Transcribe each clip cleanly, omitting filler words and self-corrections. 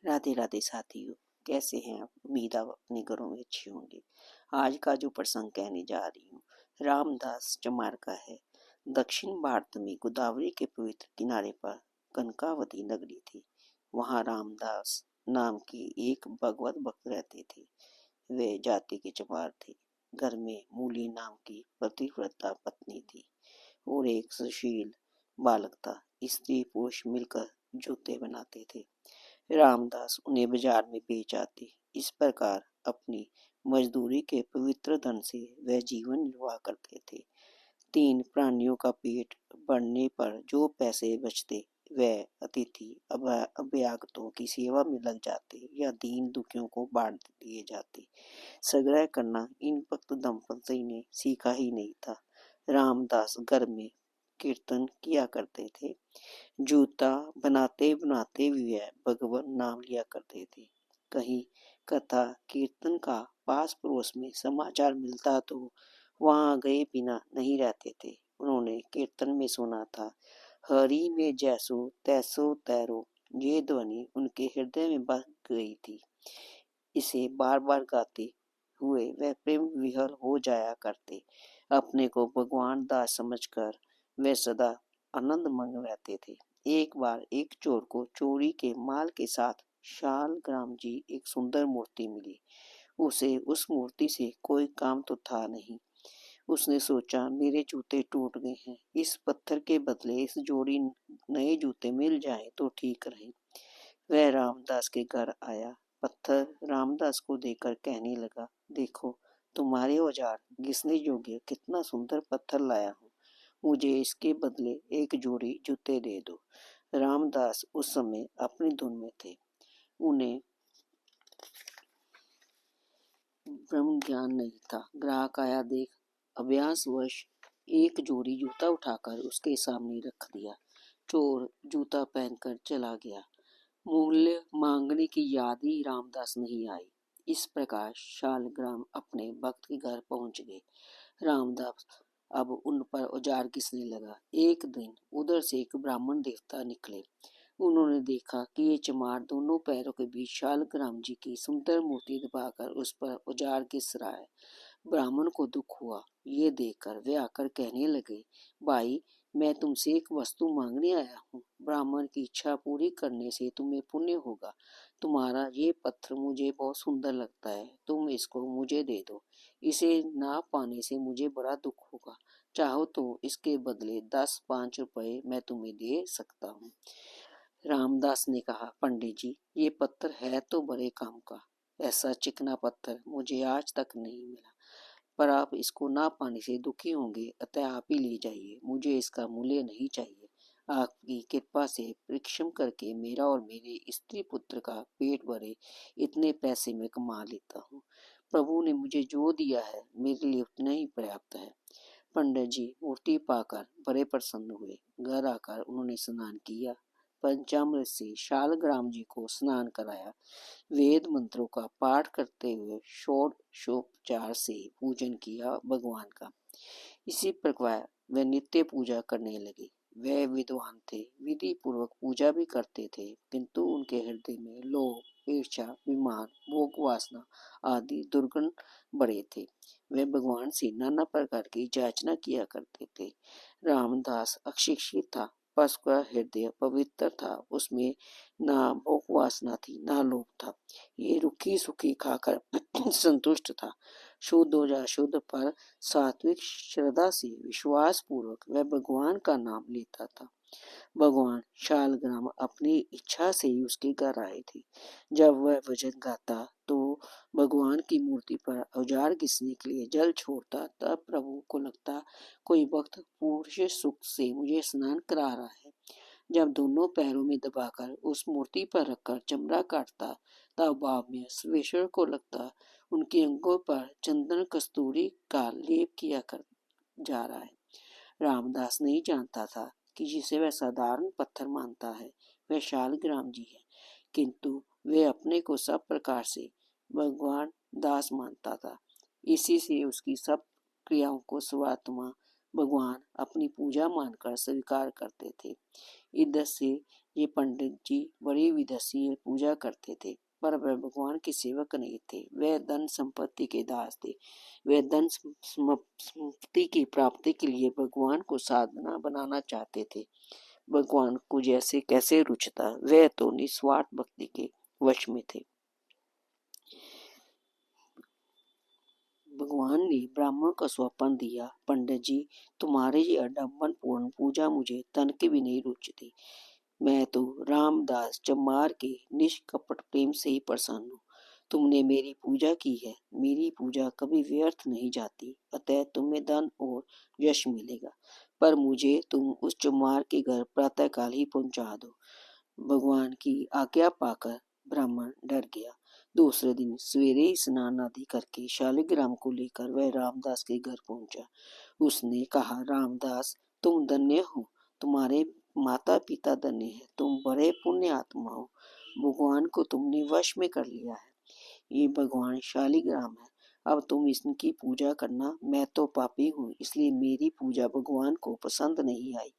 राधे राधे साथियों, कैसे हैं आप? उम्मीद आप अपने घरों में अच्छे होंगे। आज का जो प्रसंग कहने जा रही हूँ रामदास चमार का है। दक्षिण भारत में गोदावरी के पवित्र किनारे पर कनकावती नगरी थी। वहाँ रामदास नाम के एक भगवत भक्त रहते थे। वे जाति के चमार थे। घर में मूली नाम की पतिव्रता पत्नी थी और एक सुशील बालक था। स्त्री पुरुष मिलकर जूते बनाते थे। रामदास उन्हें बाजार में बेच आते। इस प्रकार अपनी मजदूरी के पवित्र धन से वह जीवन निर्वाह करते थे। तीन प्राणियों का पेट भरने पर जो पैसे बचते वह अतिथि अभ्यागतों की सेवा में लग जाते या दीन दुखियों को बांट दिए जाते। संग्रह करना इन भक्त दंपति ने सीखा ही नहीं था। रामदास घर में कीर्तन किया करते थे। जूता बनाते बनाते भी वह भगवान नाम लिया करते थे। कहीं कथा कीर्तन का पास पड़ोस में समाचार मिलता तो वहां गए बिना नहीं रहते थे। उन्होंने कीर्तन में सुना था, हरि में जैसो तैसो तैरो। ये ध्वनि उनके हृदय में बस गई थी। इसे बार बार गाते हुए वह प्रेम विहल हो जाया करते। अपने को भगवान दास समझकर वे सदा आनंद मंग रहते थे। एक बार एक चोर को चोरी के माल के साथ शालग्राम जी एक सुंदर मूर्ति मिली। उसे उस मूर्ति से कोई काम तो था नहीं। उसने सोचा, मेरे जूते टूट गए हैं, इस पत्थर के बदले इस जोड़ी नए जूते मिल जाएं तो ठीक रहे। वह रामदास के घर आया। पत्थर रामदास को देकर कहने लगा, देखो तुम्हारे औजार घिसने योग्य कितना सुंदर पत्थर लाया हूँ। मुझे इसके बदले एक जोड़ी जूते दे दो। रामदास उस समय अपनी धुन में थे। उन्हें ब्रह्म ज्ञान नहीं था। ग्राहक आया, देख अभ्यासवश एक जोड़ी जूता उठाकर उसके सामने रख दिया। चोर जूता पहनकर चला गया। मूल्य मांगने की याद ही रामदास नहीं आई। इस प्रकार शालग्राम अपने भक्त के घर पहुंच गए। रामदास अब उन पर औजार घिसने लगा। एक दिन उधर से एक ब्राह्मण देवता निकले। उन्होंने देखा कि ये चमार दोनों पैरों के बीच शालग्राम जी की सुंदर मूर्ति दबाकर उस पर औजार घिस रहा है। ब्राह्मण को दुख हुआ। ये देखकर वे आकर कहने लगे, भाई मैं तुमसे एक वस्तु मांगने आया हूँ। ब्राह्मण की इच्छा पूरी करने से तुम्हें पुण्य होगा। तुम्हारा ये पत्थर मुझे बहुत सुंदर लगता है, तुम इसको मुझे दे दो। इसे ना पाने से मुझे बड़ा दुख होगा। चाहो तो इसके बदले 10-5 रुपए मैं तुम्हें दे सकता हूँ। रामदास ने कहा, पंडित जी ये पत्थर है तो बड़े काम का। ऐसा चिकना पत्थर मुझे आज तक नहीं मिला। पर आप इसको ना पाने से दुखी होंगे, अतः आप ही ले जाइए। मुझे इसका मूल्य नहीं चाहिए। आपकी कृपा से परिश्रम करके मेरा और मेरे स्त्री पुत्र का पेट भरे इतने पैसे मैं कमा लेता हूँ। प्रभु ने मुझे जो दिया है मेरे लिए उतना ही पर्याप्त है। पंडित जी मूर्ति पाकर बड़े प्रसन्न हुए। घर आकर उन्होंने स्नान किया। पंचामृत से शालग्राम जी को स्नान कराया। वेद मंत्रों का पाठ करते हुए षोडशोपचार से पूजन किया भगवान का। इसी प्रकार वे नित्य पूजा करने लगे। वे विद्वान थे, विधि पूर्वक पूजा भी करते थे, किंतु उनके हृदय में लोभ, ईर्ष्या, अभिमान, भोग वासना आदि दुर्गुण बड़े थे। वे भगवान से नाना प्रकार की याचना किया करते थे। रामदास अशिक्षित था, पर उसका हृदय पवित्र था। उसमें ना भोग वासना थी, ना लोभ था। ये रुखी सुखी खाकर संतुष्ट था। शुद्ध हो जा शुद्ध, पर सात्विक श्रद्धा से विश्वास पूर्वक वह भगवान का नाम लेता था। भगवान शालग्राम अपनी इच्छा से ही उसके घर आए थे। जब वह भजन गाता तो भगवान की मूर्ति पर औजार घिसने के लिए जल छोड़ता, तब प्रभु को लगता कोई भक्त पूर्ण सुख से मुझे स्नान करा रहा है। जब दोनों पैरों में दबाकर उस मूर्ति पर रखकर चमड़ा काटता, तब भाव में सर्वेश्वर को लगता उनके अंगों पर चंदन कस्तूरी का लेप किया कर जा रहा है। रामदास नहीं जानता था कि जिसे वह साधारण पत्थर मानता है वह शालग्राम जी है, किंतु वे अपने को सब प्रकार से भगवान दास मानता था। इसी से उसकी सब क्रियाओं को स्वात्मा भगवान अपनी पूजा मानकर स्वीकार करते थे। इधर से ये पंडित जी बड़ी विधि पूजा करते थे, पर वह भगवान के सेवक नहीं थे। वे धन संपत्ति के दास थे। वे धन संपत्ति की प्राप्ति के लिए भगवान को साधना बनाना चाहते थे। भगवान को जैसे कैसे रुचता, वे तो निस्वार्थ भक्ति के वश में थे। भगवान ने ब्राह्मण को स्वप्न दिया, पंडित जी, तुम्हारी ये अडम्बन पूर्ण पूजा मुझे तन की भी नहीं रुचती। मैं तो रामदास चमार के निष्कपट प्रेम से ही प्रसन्न हूँ। तुमने मेरी पूजा की है, मेरी पूजा कभी व्यर्थ नहीं जाती, अतः तुम्हें धन और यश मिलेगा। पर मुझे तुम उस चमार के घर प्रातःकाल ही पहुंचा दो। भगवान की आज्ञा पाकर ब्राह्मण डर गया। दूसरे दिन सवेरे ही स्नान आदि करके शालिग्राम को लेकर वह रामदास के घर पहुंचा। उसने कहा, रामदास, तुम धन्य हो, तुम्हारे माता पिता धन्य है, तुम बड़े पुण्य आत्मा हो। भगवान को तुमने वश में कर लिया है। ये भगवान शालिग्राम है, अब तुम इसकी पूजा करना। मैं तो पापी हूँ, इसलिए मेरी पूजा भगवान को पसंद नहीं आई।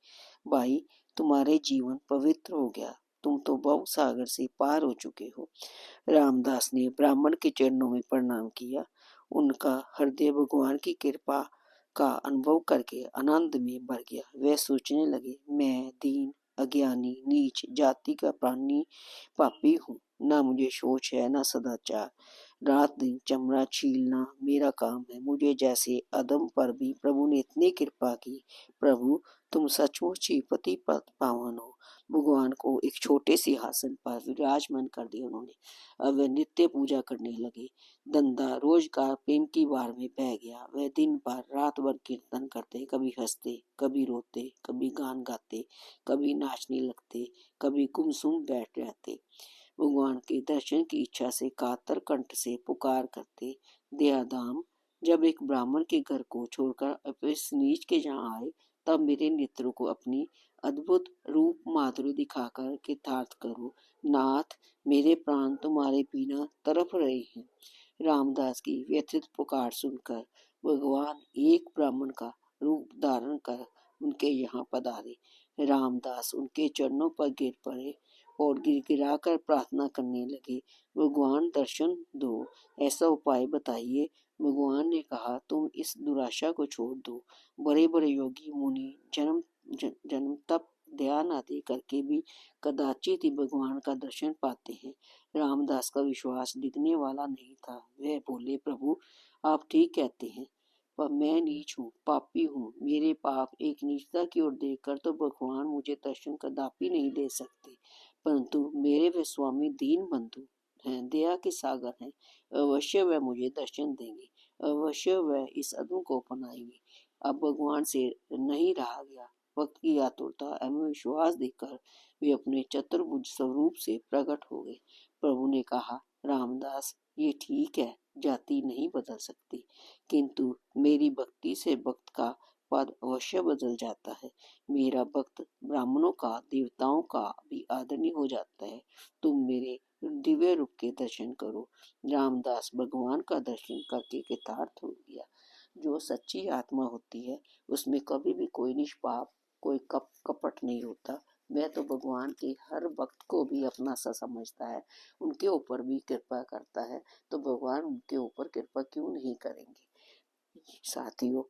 भाई, तुम्हारे जीवन पवित्र हो गया, तुम तो भव सागर से पार हो चुके हो। रामदास ने ब्राह्मण के चरणों में प्रणाम किया। उनका हृदय भगवान की कृपा का अनुभव करके आनंद में भर गया। वे सोचने लगे, मैं दीन, अज्ञानी, नीच जाति का प्राणी पापी हूँ। न मुझे सोच है, न सदाचार। रात दिन चमड़ा छीलना मेरा काम है। मुझे जैसे अदम पर भी प्रभु ने इतनी कृपा की। प्रभु, तुम सचमुच ही पति पावन हो। भगवान को एक छोटे सिंहासन पर विराजमान कर दिया उन्होंने। अब वे नित्य पूजा करने लगे। धंधा रोजगार प्रेम की बाढ़ में बह गया। वह दिन भर रात भर कीर्तन करते, कभी हंसते, कभी रोते, कभी गान गाते, कभी नाचने लगते, कभी गुमसुम बैठ रहते। भगवान के दर्शन की इच्छा से कातर कंठ से पुकार करते। दयाधाम जब एक ब्राह्मण के घर को छोड़कर इस नीच के जहाँ आए, तब मेरे नेत्रों को अपनी अद्भुत रूप माधुरी दिखाकर कृतार्थ करो। नाथ, मेरे प्राण तुम्हारे बिना तड़प रहे हैं। रामदास की व्यथित पुकार सुनकर भगवान एक ब्राह्मण का रूप धारण कर उनके यहाँ पधारे। रामदास उनके चरणों पर गिर पड़े और गिड़गिड़ाकर प्रार्थना करने लगे, भगवान दर्शन दो, ऐसा उपाय बताइए। भगवान ने कहा, तुम इस दुराशा को छोड़ दो। बड़े बड़े योगी मुनि जन्म तप ध्यान आदि करके भी कदाचित ही भगवान का दर्शन पाते हैं। रामदास का विश्वास दिखने वाला नहीं था। वह बोले, प्रभु, आप ठीक कहते हैं, पर मैं नीच हूँ, पापी हूँ। मेरे पाप एक नीचता की ओर देखकर तो भगवान मुझे दर्शन कदापि नहीं दे सकते, परंतु मेरे वे स्वामी दीन बंधु हैं, दया के सागर हैं। अवश्य वह मुझे दर्शन देंगे, अवश्य वह इस अदम को अपनाएंगे। अब भगवान से नहीं रहा गया। वक्त की आतुरता एवं विश्वास देखकर वे अपने चतुर्भुज स्वरूप से प्रकट हो गए। प्रभु ने कहा, रामदास, ये ठीक है, जाति नहीं बदल सकती, किंतु मेरी भक्ति से भक्त का पद अवश्य बदल जाता है। मेरा भक्त ब्राह्मणों का, देवताओं का भी आदरणीय हो जाता है। तुम मेरे दिव्य रूप के दर्शन करो। रामदास भगवान का दर्शन करके कृतार्थ हो गया। जो सच्ची आत्मा होती है, उसमें कभी भी कोई निष्पाप, कोई कपट नहीं होता। वह तो भगवान के हर भक्त को भी अपना सा समझता है, उनके ऊपर भी कृपा करता है। तो भगवान उनके ऊपर कृपा क्यों नहीं करेंगे। साथियों,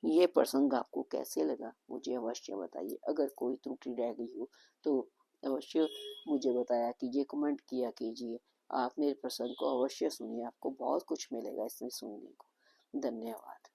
ये प्रसंग आपको कैसे लगा मुझे अवश्य बताइए। अगर कोई त्रुटि रह गई हो तो अवश्य मुझे बताया कीजिए, कमेंट किया कीजिए। आप मेरे प्रसंग को अवश्य सुनिए, आपको बहुत कुछ मिलेगा इसमें सुनने को। धन्यवाद।